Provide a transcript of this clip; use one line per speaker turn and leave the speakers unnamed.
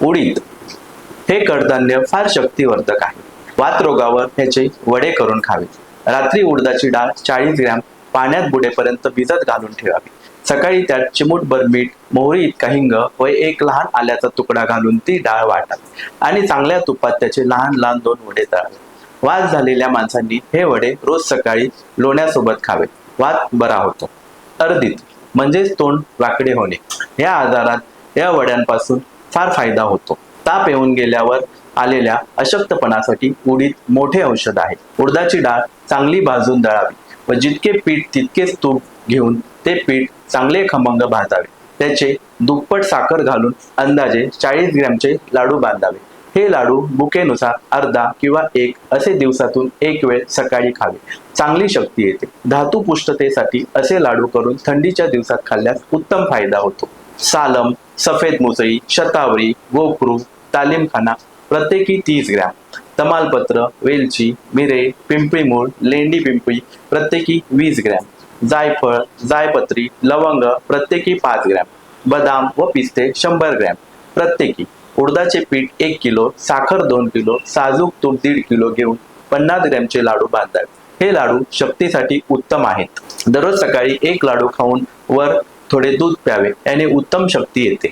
उडीद हे कडधान्य फार शक्तिवर्धक आहे. वात रोगावर ह्याचे वडे करून खावे. रात्री उडदाची डाळ 40 ग्रॅम पाण्यात बुडेपर्यंत भिजत घालून ठेवावी. सकाळी त्यात चिमूटभर मीठ, मोहरी इतका हिंग व एक लहान आल्याचा तुकडा घालून ती डाळ वाटावी आणि चांगल्या तुपात त्याचे लहान लहान 2 वडे तळावे. वात झालेल्या माणसांनी हे वडे रोज सकाळी लोण्यासोबत खावे. वात बरा होतो. अर्दित म्हणजेच तोंड वाकडे होणे. या आजारात या वड्यांपासून फार फायदा होतो. ताप येऊन गेल्यावर आलेल्या अशक्तपणासाठी उडीद मोठे औषध आहे. उडदाची डाळ चांगली भाजून दळावी व जितके पीठ तितकेच तूप घेऊन ते पीठ चांगले खमंग भाजावे. त्याचे दुप्पट साखर घालून अंदाजे 40 ग्रॅमचे लाडू बांधावे. हे लाडू भुकेनुसार अर्धा किंवा 1 असे दिवसातून 1 वेळ सकाळी खावे. चांगली शक्ती येते. धातू पुष्टतेसाठी असे लाडू करून थंडीच्या दिवसात खाल्ल्यास उत्तम फायदा होतो. सालम, सफेद मुसळी, शतावरी, गोखरू, तालीमखाना प्रत्येकी 30 ग्रॅम, तमालपत्र, वेलची, मिरे, पिंपळी मूळ, लेंडी पिंपळी प्रत्येकी 20 ग्रॅम, जायफळ, जायपत्री, लवंग प्रत्येकी 5 ग्रॅम, बदाम व पिस्ते 100 ग्रॅम प्रत्येकी. उडदाचे पीठ 1 किलो, साखर 2 किलो, साजूक तूप 1.5 किलो घेऊन 50 ग्रॅमचे लाडू बांधावे. हे लाडू शक्तीसाठी उत्तम आहेत. दररोज सकाळी 1 लाडू खाऊन वर थोडे दूध प्यावे. याने उत्तम शक्ती येते.